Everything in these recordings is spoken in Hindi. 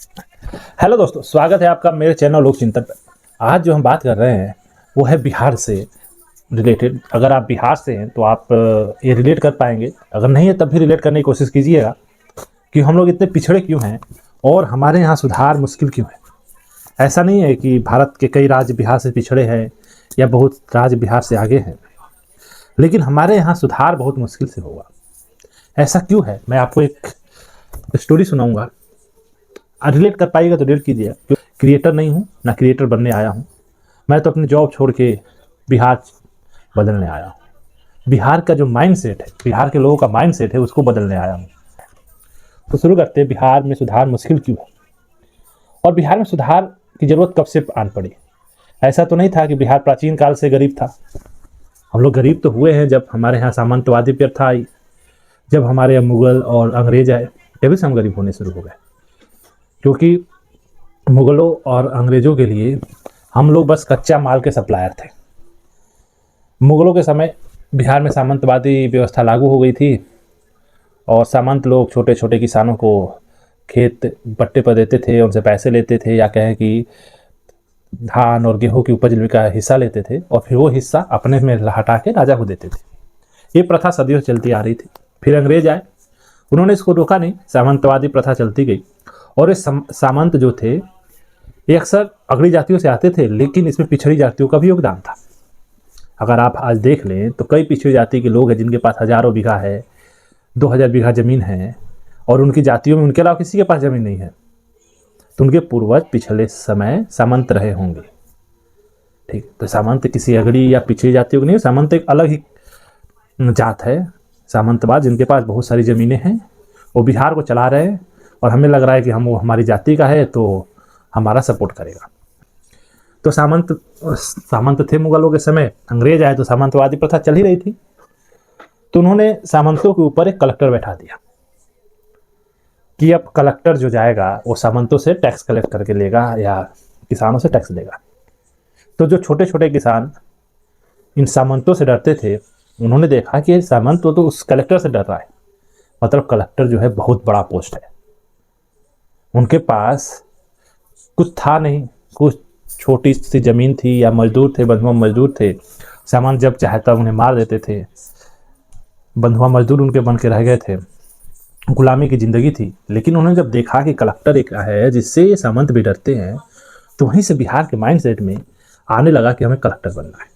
हेलो दोस्तों, स्वागत है आपका मेरे चैनल लोक चिंतन पर। आज जो हम बात कर रहे हैं वो है बिहार से रिलेटेड। अगर आप बिहार से हैं तो आप ये रिलेट कर पाएंगे, अगर नहीं है तब भी रिलेट करने की कोशिश कीजिएगा कि हम लोग इतने पिछड़े क्यों हैं और हमारे यहाँ सुधार मुश्किल क्यों है। ऐसा नहीं है कि भारत के कई राज्य बिहार से पिछड़े हैं या बहुत राज्य बिहार से आगे हैं, लेकिन हमारे यहाँ सुधार बहुत मुश्किल से होगा। ऐसा क्यों है, मैं आपको एक स्टोरी सुनाऊंगा। रिलेट कर पाइएगा तो रिलेट कीजिए। क्रिएटर नहीं हूँ, ना क्रिएटर बनने आया हूँ। मैं तो अपनी जॉब छोड़ के बिहार बदलने आया हूँ। बिहार का जो माइंड सेट है, बिहार के लोगों का माइंड सेट है, उसको बदलने आया हूँ। तो शुरू करते हैं, बिहार में सुधार मुश्किल क्यों है और बिहार में सुधार की जरूरत कब से आन पड़ी। ऐसा तो नहीं था कि बिहार प्राचीन काल से गरीब था। हम लोग गरीब तो हुए हैं जब हमारे यहाँ सामंतवादी प्रथा आई, जब हमारे यहाँ मुगल और अंग्रेज आए, तभी से हम गरीब होने शुरू हो गए। क्योंकि मुगलों और अंग्रेज़ों के लिए हम लोग बस कच्चा माल के सप्लायर थे। मुगलों के समय बिहार में सामंतवादी व्यवस्था लागू हो गई थी और सामंत लोग छोटे छोटे किसानों को खेत पट्टे पर देते थे, उनसे पैसे लेते थे, या कहें कि धान और गेहूं की उपज का हिस्सा लेते थे और फिर वो हिस्सा अपने में हटा के राजा को देते थे। ये प्रथा सदियों चलती आ रही थी। फिर अंग्रेज आए, उन्होंने इसको रोका नहीं, सामंतवादी प्रथा चलती गई। और ये सामंत जो थे ये अक्सर अगड़ी जातियों से आते थे, लेकिन इसमें पिछड़ी जातियों का भी योगदान था। अगर आप आज देख लें तो कई पिछड़ी जाति के लोग हैं जिनके पास हजारों बीघा है, 2000 बीघा जमीन है, और उनकी जातियों में उनके अलावा किसी के पास जमीन नहीं है। तो उनके पूर्वज पिछले समय सामंत रहे होंगे। ठीक, तो सामंत किसी अगड़ी या पिछड़ी जातियों की नहीं, सामंत एक अलग ही जात है। सामंतवाद जिनके पास बहुत सारी ज़मीनें हैं, वो बिहार को चला रहे हैं और हमें लग रहा है कि हम वो हमारी जाति का है तो हमारा सपोर्ट करेगा। तो सामंत थे मुगलों के समय, अंग्रेज आए तो सामंतवादी प्रथा चल ही रही थी। तो उन्होंने सामंतों के ऊपर एक कलेक्टर बैठा दिया कि अब कलेक्टर जो जाएगा वो सामंतों से टैक्स कलेक्ट करके लेगा या किसानों से टैक्स लेगा। तो जो छोटे छोटे किसान इन सामंतों से डरते थे, उन्होंने देखा कि सामंत तो उस कलेक्टर से डर रहा है, मतलब कलेक्टर जो है बहुत बड़ा पोस्ट है, उनके पास कुछ था नहीं, कुछ छोटी सी ज़मीन थी या मजदूर थे, बंधुआ मजदूर थे। सामान जब चाहता उन्हें मार देते थे, बंधुआ मजदूर उनके बन के रह गए थे, गुलामी की ज़िंदगी थी। लेकिन उन्होंने जब देखा कि कलेक्टर एक है जिससे ये सामंत भी डरते हैं, तो वहीं से बिहार के माइंडसेट में आने लगा कि हमें कलेक्टर बनना है।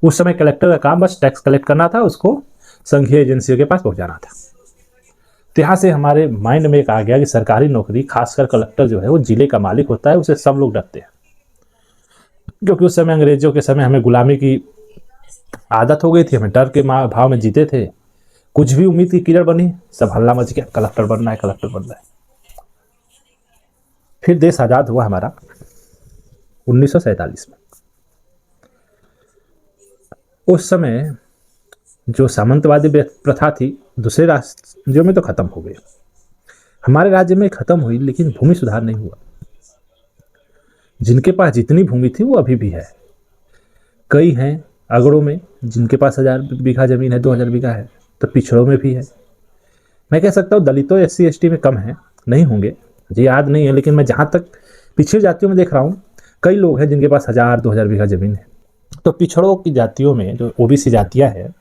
उस समय कलेक्टर का काम बस टैक्स कलेक्ट करना था, उसको संघीय एजेंसियों के पास पहुँचाना था। तो यहाँ से हमारे माइंड में एक आ गया कि सरकारी नौकरी, खासकर कलेक्टर जो है वो जिले का मालिक होता है, उसे सब लोग डरते हैं। क्योंकि उस समय अंग्रेजों के समय हमें गुलामी की आदत हो गई थी, हमें डर के भाव में जीते थे। कुछ भी उम्मीद की किरण बनी, सब हल्ला मच गया, कलेक्टर बनना है, कलेक्टर बनना है। फिर देश आज़ाद हुआ हमारा 1947 में। उस समय जो सामंतवादी प्रथा थी दूसरे राज्यों में तो खत्म हो गई, हमारे राज्य में खत्म हुई, लेकिन भूमि सुधार नहीं हुआ। जिनके पास जितनी भूमि थी वो अभी भी है। कई हैं अगड़ों में जिनके पास 1000 बीघा जमीन है, 2000 बीघा है। तो पिछड़ों में भी है। मैं कह सकता हूँ दलितों SC ST में कम है, नहीं होंगे, मुझे याद नहीं है, लेकिन मैं जहाँ तक पिछड़ी जातियों में देख रहा हूँ कई लोग हैं जिनके पास 1000-2000 बीघा जमीन है। तो पिछड़ों की जातियों में जो OBC जातियाँ हैं,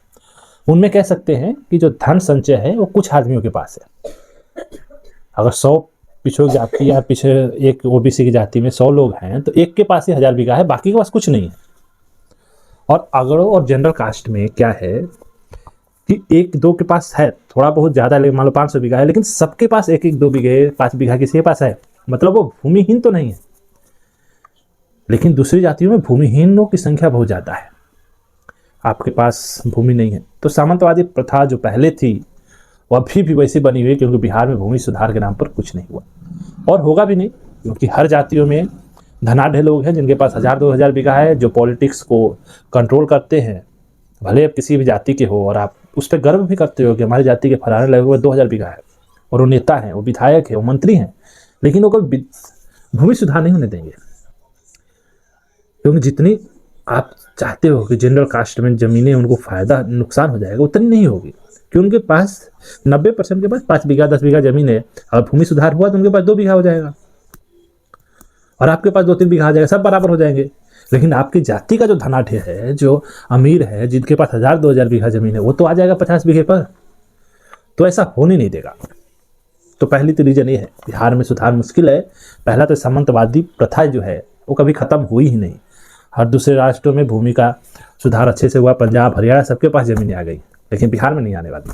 उनमें कह सकते हैं कि जो धन संचय है वो कुछ आदमियों के पास है। अगर 100 पिछड़ों की जाति या पीछे एक OBC की जाति में 100 लोग हैं तो एक के पास ही 1000 बीघा है, बाकी के पास कुछ नहीं है। और अगड़ों और जनरल कास्ट में क्या है कि 1-2 के पास है थोड़ा बहुत ज़्यादा, लेकिन मान लो 500 बीघा है, लेकिन सबके पास 1-2 बीघे 5 बीघा किसी के पास है, मतलब वो भूमिहीन तो नहीं है। लेकिन दूसरी जातियों में भूमिहीनों की संख्या बहुत ज़्यादा है, आपके पास भूमि नहीं है। तो सामंतवादी प्रथा जो पहले थी वो अभी भी वैसी बनी हुई है, क्योंकि बिहार में भूमि सुधार के नाम पर कुछ नहीं हुआ और होगा भी नहीं। क्योंकि हर जातियों में धनाढ़ लोग हैं जिनके पास 1000-2000 बीघा है, जो पॉलिटिक्स को कंट्रोल करते हैं। भले आप किसी भी जाति के हो और आप उस पर गर्व भी करते हो कि हमारी जाति के फलाने लगे हुए 2000 बीघा है, और वो नेता हैं, वो विधायक है, वो मंत्री हैं, लेकिन वो कोई भूमि सुधार नहीं होने देंगे। क्योंकि जितनी आप चाहते हो कि जनरल कास्ट में ज़मीनें उनको फ़ायदा नुकसान हो जाएगा, उतनी नहीं होगी। कि उनके पास 90% के पास 5 बीघा 10 बीघा जमीन है, और भूमि सुधार हुआ तो उनके पास 2 बीघा हो जाएगा और आपके पास 2-3 बीघा आ जाएगा, सब बराबर हो जाएंगे। लेकिन आपकी जाति का जो धनाढ्य है, जो अमीर है, जिनके पास 1000-2000 बीघा जमीन है, वो तो आ जाएगा 50 बीघे पर। तो ऐसा होने नहीं देगा। तो पहली तो रीजन ये है, बिहार में सुधार मुश्किल है। पहला तो सामंतवादी प्रथा जो है वो कभी खत्म हुई ही नहीं। हर दूसरे राष्ट्रों में भूमि का सुधार अच्छे से हुआ, पंजाब हरियाणा सबके पास जमीनें आ गई, लेकिन बिहार में नहीं आने वाली।